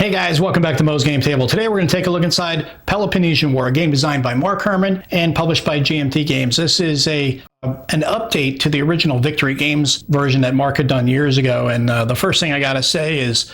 Hey guys, welcome back to Mo's Game Table. Today we're going to take a look inside Peloponnesian War, a game designed by Mark Herman and published by GMT Games. This is an update to the original Victory Games version that Mark had done years ago. And the first thing I got to say is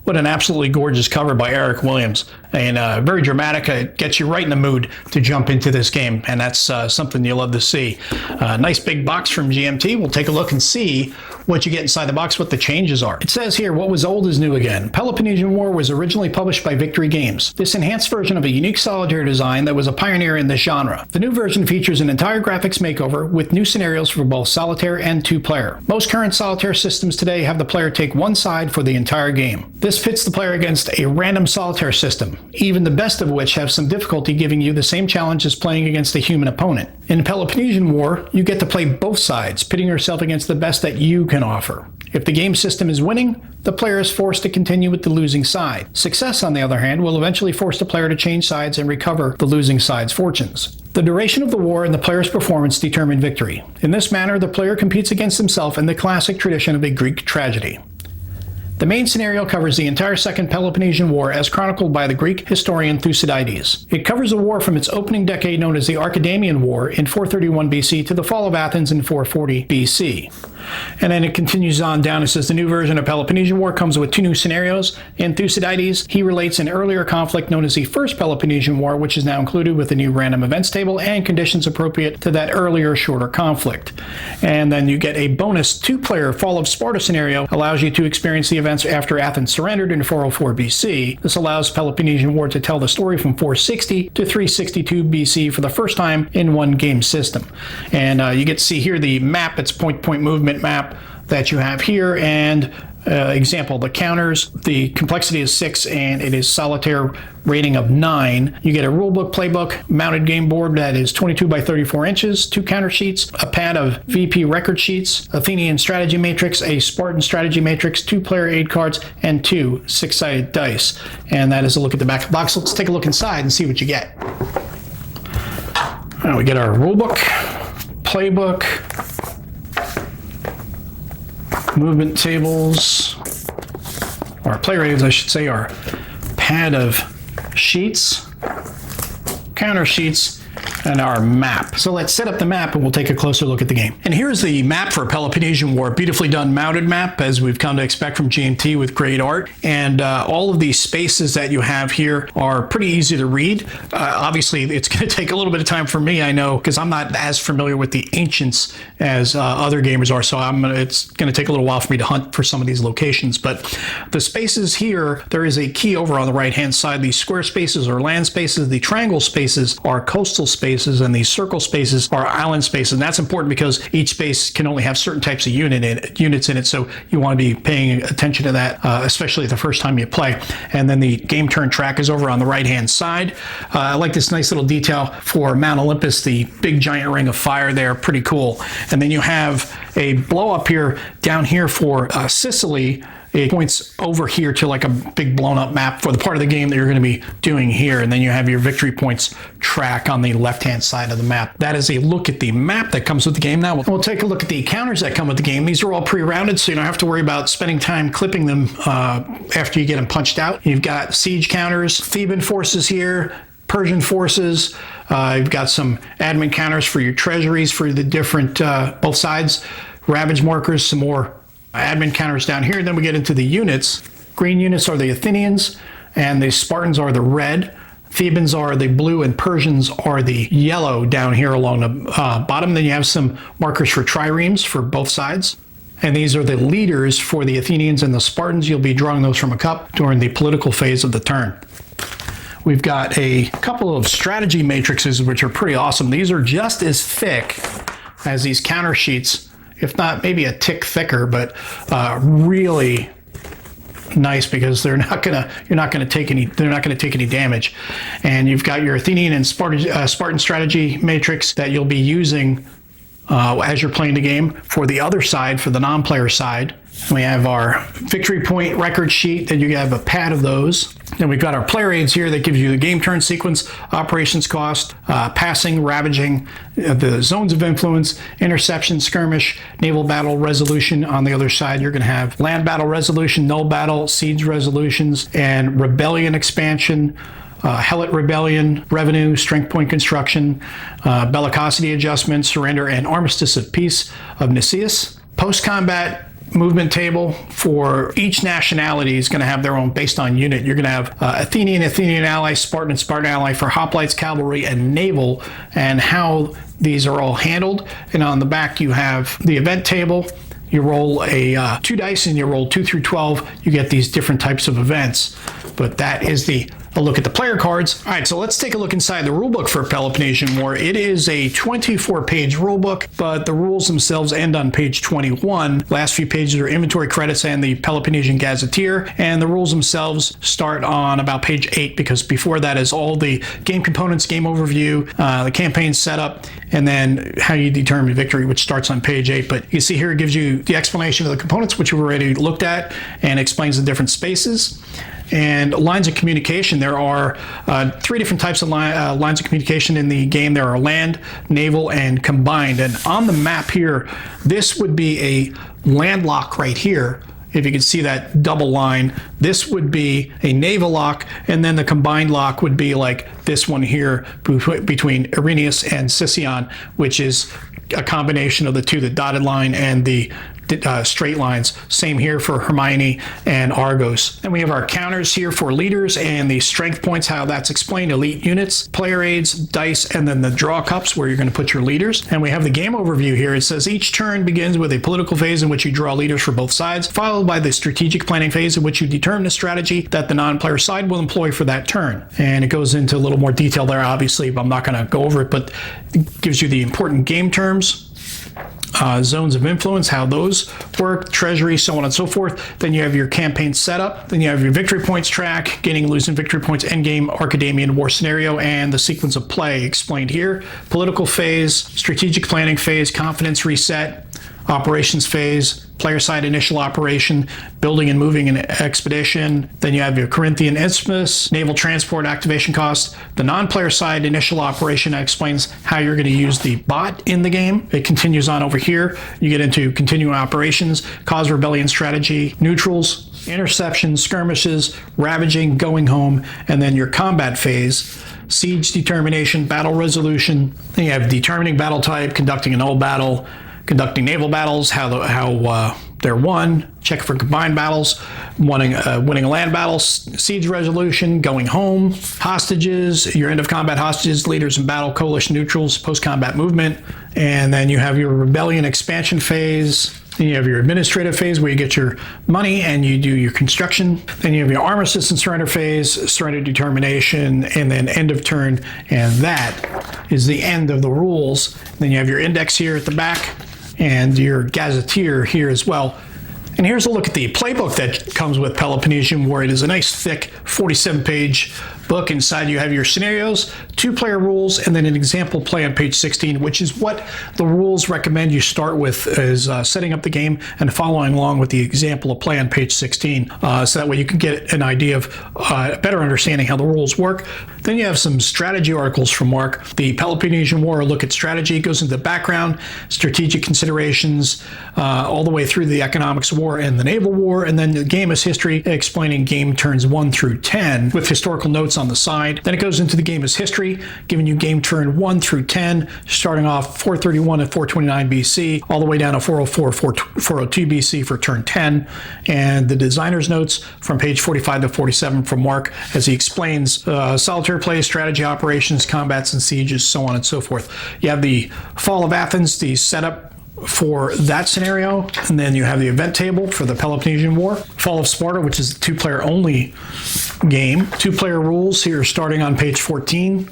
what an absolutely gorgeous cover by Eric Williams. And very dramatic. It gets you right in the mood to jump into this game. And that's something you'll love to see. Nice big box from GMT. We'll take a look and see what you get inside the box, what the changes are. It says here, what was old is new again. Peloponnesian War was originally published by Victory Games. This enhanced version of a unique solitaire design that was a pioneer in this genre. The new version features an entire graphics makeover with new scenarios for both solitaire and two-player. Most current solitaire systems today have the player take one side for the entire game. This pits the player against a random solitaire system, even the best of which have some difficulty giving you the same challenge as playing against a human opponent. In Peloponnesian War, you get to play both sides, pitting yourself against the best that you can offer. If the game system is winning, the player is forced to continue with the losing side. Success, on the other hand, will eventually force the player to change sides and recover the losing side's fortunes. The duration of the war and the player's performance determine victory. In this manner, the player competes against himself in the classic tradition of a Greek tragedy. The main scenario covers the entire Second Peloponnesian War as chronicled by the Greek historian Thucydides. It covers a war from its opening decade known as the Archidamian War in 431 BC to the fall of Athens in 440 BC. And then it continues on down. It says the new version of Peloponnesian War comes with two new scenarios. In Thucydides, he relates an earlier conflict known as the First Peloponnesian War, which is now included with a new random events table and conditions appropriate to that earlier, shorter conflict. And then you get a bonus two-player Fall of Sparta scenario, allows you to experience the events after Athens surrendered in 404 BC. This allows Peloponnesian War to tell the story from 460 to 362 BC for the first time in one game system. And you get to see here the map. It's point-to-point movement map that you have here, and example, the counters, the complexity is 6 and it is solitaire rating of 9. You get a rulebook, playbook, mounted game board that is 22 by 34 inches, 2 counter sheets, a pad of VP record sheets, Athenian strategy matrix, a Spartan strategy matrix, 2 player aid cards, and 2 6-sided dice. And that is a look at the back of the box. Let's take a look inside and see what you get. We get our rulebook, playbook, movement tables, or player aids, I should say, our pad of sheets, counter sheets, and our map. So let's set up the map and we'll take a closer look at the game. And here's the map for Peloponnesian War. Beautifully done mounted map, as we've come to expect from GMT, with great art. And all of these spaces that you have here are pretty easy to read. Obviously, it's going to take a little bit of time for me, I know, because I'm not as familiar with the ancients as other gamers are. So it's going to take a little while for me to hunt for some of these locations. But the spaces here, there is a key over on the right-hand side. These square spaces are land spaces. The triangle spaces are coastal spaces, and these circle spaces are island spaces. And that's important because each space can only have certain types of units in it, so you want to be paying attention to that, especially the first time you play. And then the game turn track is over on the right-hand side. I like this nice little detail for Mount Olympus, the big giant ring of fire there, pretty cool. And then you have a blow up here down here for Sicily. It points over here to like a big blown up map for the part of the game that you're going to be doing here. And then you have your victory points track on the left-hand side of the map. That is a look at the map that comes with the game. Now we'll take a look at the counters that come with the game. These are all pre-rounded, so you don't have to worry about spending time clipping them after you get them punched out. You've got siege counters, Theban forces here, Persian forces. You've got some admin counters for your treasuries for the different, both sides, ravage markers, some more admin counters down here. Then we get into the units. Green units are the Athenians, and the Spartans are the red. Thebans are the blue, and Persians are the yellow down here along the bottom. Then you have some markers for triremes for both sides. And these are the leaders for the Athenians and the Spartans. You'll be drawing those from a cup during the political phase of the turn. We've got a couple of strategy matrices, which are pretty awesome. These are just as thick as these counter sheets, if not maybe a tick thicker, but really nice because they're not gonna take any damage. And you've got your Athenian and Spartan strategy matrix that you'll be using as you're playing the game for the other side, for the non-player side. We have our victory point record sheet, then you have a pad of those. Then we've got our player aids here that gives you the game turn sequence, operations cost, passing, ravaging, the zones of influence, interception, skirmish, naval battle resolution. On the other side, you're going to have land battle resolution, null battle, siege resolutions, and rebellion expansion, Helot Rebellion, revenue, strength point construction, bellicosity adjustment, surrender, and armistice of peace of Nicias. Post-combat movement table for each nationality is going to have their own based on unit. You're going to have Athenian ally, Spartan ally for hoplites, cavalry, and naval, and how these are all handled. And on the back, you have the event table. You roll a 2 dice and you roll 2 through 12. You get these different types of events. But that is a look at the player cards. All right, so let's take a look inside the rulebook for Peloponnesian War. It is a 24-page rulebook, but the rules themselves end on page 21. Last few pages are inventory credits and the Peloponnesian Gazetteer, and the rules themselves start on about page 8, because before that is all the game components, game overview, the campaign setup, and then how you determine victory, which starts on page 8. But you see here it gives you the explanation of the components, which we've already looked at, and explains the different spaces. And lines of communication, there are 3 different types of lines of communication in the game. There are land, naval, and combined. And on the map here, this would be a land lock right here. If you can see that double line, this would be a naval lock, and then the combined lock would be like this one here between Irenaeus and Sicyon, which is a combination of the 2, the dotted line and the straight lines. Same here for Hermione and Argos. Then we have our counters here for leaders and the strength points, how that's explained, elite units, player aids, dice, and then the draw cups where you're going to put your leaders. And we have the game overview here. It says each turn begins with a political phase in which you draw leaders for both sides, followed by the strategic planning phase in which you determine a strategy that the non-player side will employ for that turn. And it goes into a little more detail there, obviously, but I'm not going to go over it, but it gives you the important game terms, zones of influence, how those work, treasury, so on and so forth. Then you have your campaign setup. Then you have your victory points track, gaining and losing victory points, endgame, Archidamian war scenario, and the sequence of play explained here. Political phase, strategic planning phase, confidence reset, operations phase, player side initial operation, building and moving an expedition. Then you have your Corinthian Isthmus, naval transport activation cost. The non-player side initial operation explains how you're going to use the bot in the game. It continues on over here. You get into continuing operations, cause rebellion strategy, neutrals, interception, skirmishes, ravaging, going home, and then your combat phase, siege determination, battle resolution. Then you have determining battle type, conducting an old battle, conducting naval battles, how they're won, check for combined battles, winning a land battle, siege resolution, going home, hostages, your end of combat hostages, leaders in battle, coalition neutrals, post-combat movement, and then you have your rebellion expansion phase. Then you have your administrative phase where you get your money and you do your construction. Then you have your armistice and surrender phase, surrender determination, and then end of turn. And that is the end of the rules. Then you have your index here at the back and your gazetteer here as well. And here's a look at the playbook that comes with Peloponnesian War. It is a nice thick 47-page book. Inside you have your scenarios, 2-player rules, and then an example play on page 16, which is what the rules recommend you start with, is setting up the game and following along with the example of play on page 16. So that way you can get an idea of better understanding how the rules work. Then you have some strategy articles from Mark. The Peloponnesian War, a look at strategy, goes into the background, strategic considerations, all the way through the economics war and the naval war, and then the game is history, explaining game turns 1 through 10 with historical notes on the side. Then it goes into the game as history, giving you game turn 1 through 10, starting off 431 and 429 BC, all the way down to 404, 402 BC for turn 10. And the designer's notes from page 45 to 47 from Mark, as he explains solitaire play, strategy operations, combats and sieges, so on and so forth. You have the fall of Athens, the setup for that scenario, and then you have the event table for the Peloponnesian War. Fall of Sparta, which is a 2-player only game. 2-player rules here starting on page 14.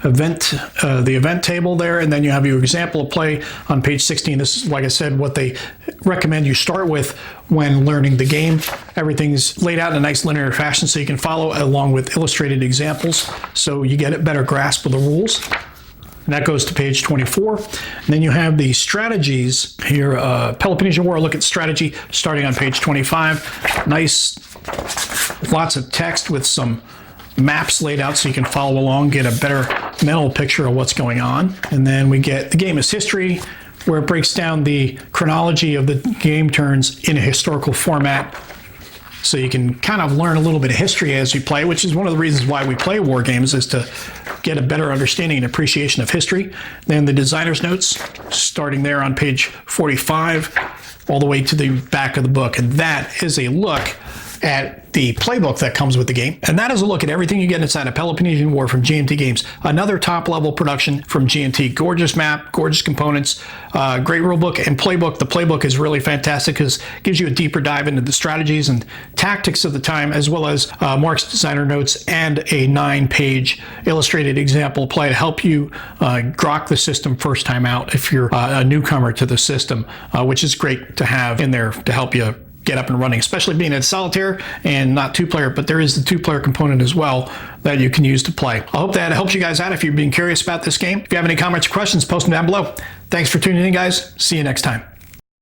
The event table there, and then you have your example of play on page 16. This is, like I said, what they recommend you start with when learning the game. Everything's laid out in a nice linear fashion so you can follow along with illustrated examples, so you get a better grasp of the rules. And that goes to page 24. And then you have the strategies here. Peloponnesian War, look at strategy starting on page 25. Nice Lots of text with some maps laid out so you can follow along, get a better mental picture of what's going on. And then we get the game is history, where it breaks down the chronology of the game turns in a historical format. So you can kind of learn a little bit of history as you play, which is one of the reasons why we play war games, is to get a better understanding and appreciation of history. Then the designer's notes, starting there on page 45, all the way to the back of the book. And that is a look at the playbook that comes with the game. And that is a look at everything you get inside of Peloponnesian War from GMT Games. Another top-level production from GMT. Gorgeous map, gorgeous components, great rulebook and playbook. The playbook is really fantastic because it gives you a deeper dive into the strategies and tactics of the time, as well as Mark's designer notes and a 9-page illustrated example play to help you grok the system first time out if you're a newcomer to the system, which is great to have in there to help you get up and running, especially being in solitaire and not 2-player, but there is the 2-player component as well that you can use to play. I hope that helps you guys out if you're being curious about this game. If you have any comments or questions, post them down below. Thanks for tuning in, guys. See you next time.